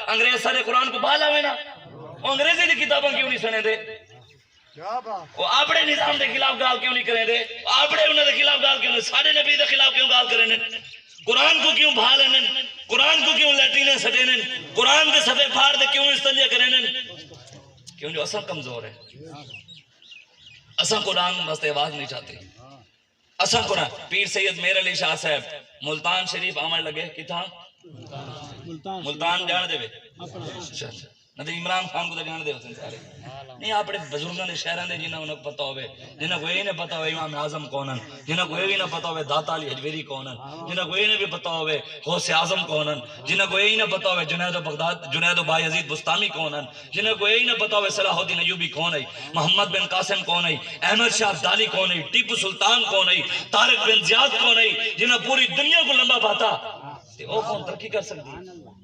انگریز سارے قرآن کو بھالا ہوئے نا انگریزی دی کتاباں کیوں نہیں سنے دے وہ اپنے نظام دے خلاف گال کیوں نہیں کریں دے اپنے انہوں دے خلاف گال کیوں نہیں سارے نبی دے خلاف کیوں گال کریں قرآن کو کیوں بھا لینے قرآن کو کیوں لیٹرینے سٹینے قرآن دے صفحے پھاڑ دے کیوں استنجے کریں کیوں جو اصلا کمزور ہے اصلا قرآن واسطے آواز نہیں چاہتے اصلا قرآن پیر سید میر علی شاہ صاحب ملتان شریف آمن لگے کتھا ملتان جان دے اچھا نہ عمران خان کو تو جان دے ہوتے سارے نہیں اپنے بزرگوں نے شہروں نے جنہوں نے پتا ہوئے جنہوں کو یہ نہیں پتا ہوئے امام اعظم کون ہیں جنہوں کو یہ بھی نہ پتا ہوئے داتا علی حجویری کون ہیں جنہوں کو یہ نہیں بھی پتا ہوئے غوث اعظم کون ہیں جنہوں کو یہ نہیں پتا ہوئے جنید و بغداد جنید و بایزید بستامی کون ہیں جنہوں کو یہ نہیں پتا ہوئے صلاح الدین ایوبی کون ہے محمد بن قاسم کون ہے احمد شاہ ابدالی کون ہے ٹیپو سلطان کون ہے طارق بن زیاد کون ہے جنہوں پوری دنیا کو لمبا پاتا وہ کون ترقی کر سکتی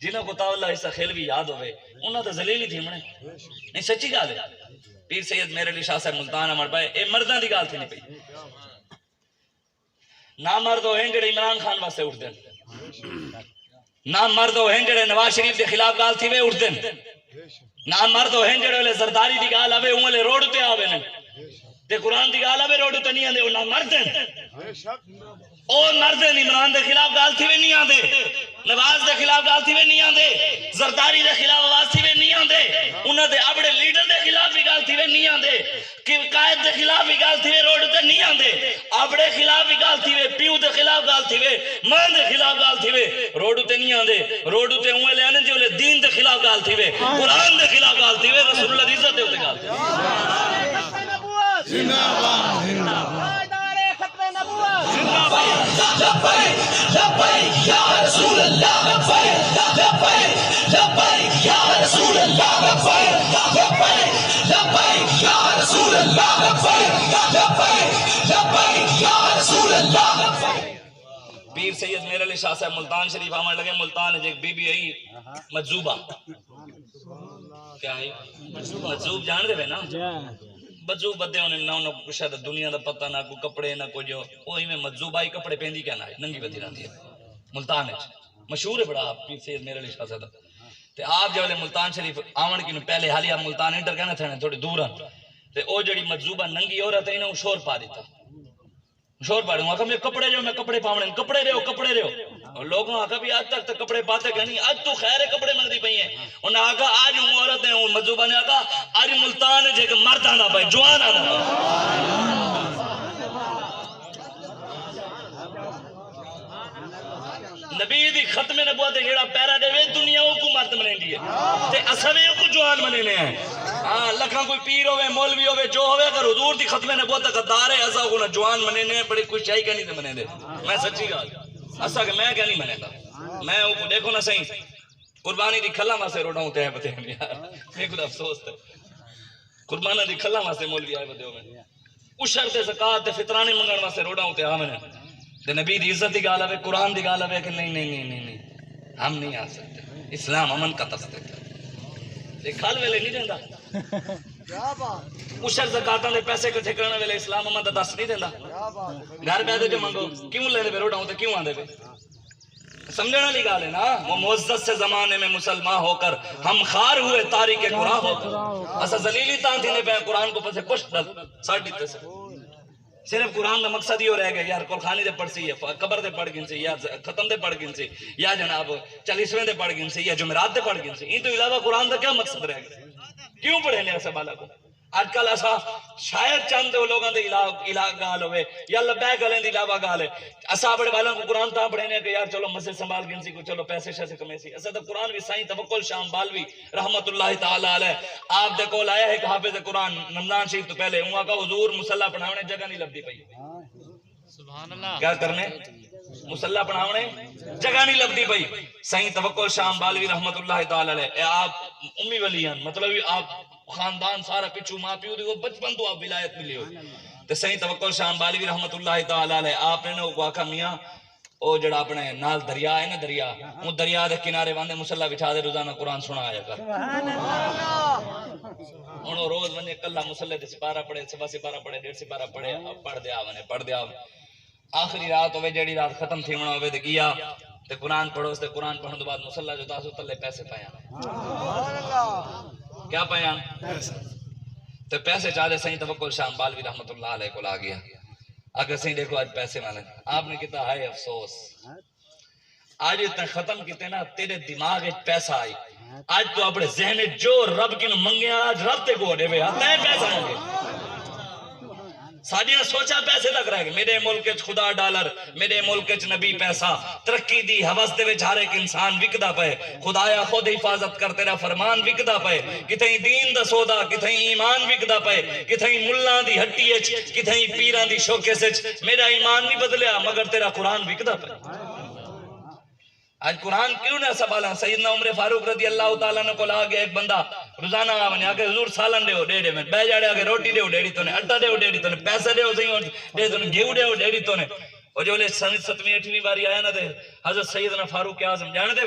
جنہوں کو تاولہ عیسیٰ خیلوی یاد ہوئے انہوں تو ذلیل ہی تھی منے نہیں سچی گال ہے پیر سید میر علی شاہ صاحب ملتان امر پائے اے مردان دی گال تھی نہیں پئی نہ مرد ہو ہیں جڑے عمران خان واسے اٹھ دیں نہ مرد ہو ہیں جڑے نواز شریف کے خلاف گال تھی وے اٹھ دیں نہ مرد ہو ہیں جڑے زرداری دی گال آوے انہوں لے روڈ تے آوے تے قرآن دی گال آوے روڈ تے نہیں آندے نہ مرد ہیں اور مرد عمران دے خلاف گال تھی وے نہیں آندے نواز دے خلاف گال تھی وے نہیں آندے زرداری دے خلاف آواز تھی وے نہیں آندے انہوں دے اپنے لیڈر دے خلاف بھی گال تھی وے نہیں آندے کہ قائد دے خلاف بھی گال تھی وے روڈ تے نہیں آندے اپنے خلاف بھی گال تھی وے پیو دے خلاف گال تھی وے مان دے خلاف گال تھی وے روڈ تے نہیں آندے روڈ تے ہوئے لے آنے جو لے دین دے خلاف گال تھی وے قرآن دے خلاف گال تھی وے رسول اللہ دی عزت دے ہوتے گال تھی زندہ باد زندہ باد لبیک لبیک یا رسول اللہ لبیک لبیک لبیک یا رسول اللہ لبیک لبیک لبیک یا رسول اللہ لبیک لبیک لبیک یا رسول اللہ پیر سید میر علی شاہ صاحب ملتان شریف آمن لگے ملتان ہے ایک بی بی آئی مجذوبہ کیا ہے مجذوب جان دے بے نا بجو بدے ہونے نہ انہوں کو شاید دنیا دا پتہ نہ کوئی کپڑے نہ کوئی جو وہی میں مجذوبائی کپڑے پہندی کیا نہ ہے ننگی بدی رہتی ہے ملتان ہے مشہور ہے بڑا آپ پیر سید میر علی شاہ صاحب تے آپ جو ملتان شریف آمن کی پہلے حالیہ ملتان انٹر کہنا تھے تھوڑی دور ہیں تے او جڑی مجذوبہ ننگی عورت ہے انہوں شور پا دیتا شور پا رہا ہوں میں کپڑے جو میں کپڑے پاونے کپڑے رہو اور لوگوں آگا بھی آج تک کپڑے پاتے کہنی آج تو خیر کپڑے مردی پئی ہیں انہوں نے آگا آج ہوں عورت ہیں مجذوبہ نے آگا آج ملتان ہے جے کہ مرد آنا پائے جوان آنا پائے نبی دی ختم نبوت جیڑا پیرا دے وے دنیا کو مرد منیں دی ہے تے اسوے کو جوان مننے ہیں ہاں لکھاں کوئی پیر ہوئے مولوی ہوئے جو ہوئے اگر حضور دی ختم نبوت کا دار ہے اسا کو جوان مننے ہیں بڑی کوئی چاہی کہنی تے مننے دے میں سچی گال اسا کہ میں کیا نہیں منے گا میں او کو دیکھو نا صحیح قربانی دی کھلا واسطے روڑا ہوں تے بتے ہیں یار میں خود افسوس تے قربانہ دی کھلا واسطے مولوی آئے بتے ہو میں عشر تے زکات تے فطرانے منگن واسطے روڑا ہوں تے آمنے تے نبی دی عزت دی گال ہے قرآن دی گال ہے کہ نہیں ہم نہیں آ سکتے اسلام امن کا تصدیق ہے کھال ویلے نہیں دیندہ عشر زکاتاں دے پیسے کٹھے کرنے ویلے اسلام امن دا دس نہیں دیندہ گھر بیٹھے جو منگو کیوں لینے پہ روڑا ہوں تے کیوں آندے پہ سمجھنا لی گال ہے نا وہ معزز سے زمانے میں مسلمان ہو کر ہم خار ہوئے تاریخ قرآن ہو کر ایسا ذلیلی تان تھی نے پہ قرآن کو پسے پشت ڈل ساڑھ دیتے سے صرف قرآن کا مقصد ہی ہو رہے گا یار قرخانی دے پڑھ سی ہے قبر دے پڑھ گن سی یا ختم دے پڑھ گن سی یا جناب 40ویں دے پڑھ گن سی یا جمعرات دے پڑھ گن سی ان تو علاوہ قرآن دا کیا مقصد رہے گا کیوں پڑھے لے ایسا بالا کو آج کل ایسا شاید چند لوگوں دے علاق گال ہوئے یا لبیک گلیں دی علاوہ گال ہے ایسا بڑے والا کو قرآن تا پڑھنے کہ یار چلو مسجد سنبھال گن سی کو چلو پیسے شیسے کمے سی ایسا تو قرآن بھی سائیں توکل شام بالوی رحمت اللہ تعالیٰ علیہ آپ دے کول آیا ہے کہ حافظ قرآن رمضان شریف تو پہلے ہوں آقا حضور مسلح پڑھاونے جگہ نہیں لبدی پئی کیا کرنے مسلح پڑھاونے جگہ نہیں لبدی پئی سائیں توکل شام بالوی رحمت اللہ تعالیٰ علیہ آپ امی ولیان مطلب آپ خاندان سارا پچھو ماں پیو دیکھو بچپن تو آپ ولایت ملی ہوئی تو سائیں توکل شام بالوی رحمت اللہ تعالیٰ علیہ آپ نے وہ آکھا میاں او جڑا اپنے نال دریا ہے نا دریا وہ دریا دے کنارے واندے مسلح بچھا دے روزانہ قرآن سنا آیا کر انہوں روز ونے کلہ مسلح دے سپارہ پڑھے سوا سپارہ پڑھے 1.5 سپارہ پڑھے پڑھ دیا ونے آخری رات ہوئے جڑی رات ختم تھی ونا ہوئے دے کیا تے قرآن پڑھو تے قرآن پڑھنے بعد مصلی جو تاسو تلے پیسے پایا کیا پایا تے پیسے چاہتے سہیں توکل شاہ بالوی رحمت اللہ علیہ کو لا گیا اگر سہیں دیکھو آج پیسے مالے آپ نے کہتا ہے افسوس آج اتنا ختم کیتے نا تیرے دماغ ایک پیسہ آئی آج تو اپنے ذہن جو رب کی منگے آج رب تے کو دے تے پیسہ آئیں گے ساڑیاں سوچا پیسے تک رہ گئے میرے ملک خدا ڈالر میرے ملک نبی پیسہ ترقی دی حوث دے وچ ہر ایک انسان وکدا پے خدایا خود حفاظت کر تیرا فرمان وکدا پے کتھیں دین دا سودا کتھیں ایمان وکدا پے کتھیں ملاں دی ہٹی وچ کتھیں پیراں دی شوکیس وچ میرا ایمان نہیں بدلیا مگر تیرا قرآن وکدا پے آج قرآن کیوں نہ سنبھالا سیدنا عمر فاروق رضی اللہ تعالیٰ نے کو لا گیا ایک بندہ روزانہ آنے آگے حضور سالن دیو ڈیڑے میں بے جاڑے آگے روٹی دیو ڈیڑی تو نے اٹھا دیو ڈیڑی تو نے پیسہ دیو ڈیڑی تو نے گھیو دیو ڈیڑی تو نے اور جو لے 7ویں 8ویں باری آیا نا دے حضرت سیدنا فاروق اعظم جانے دے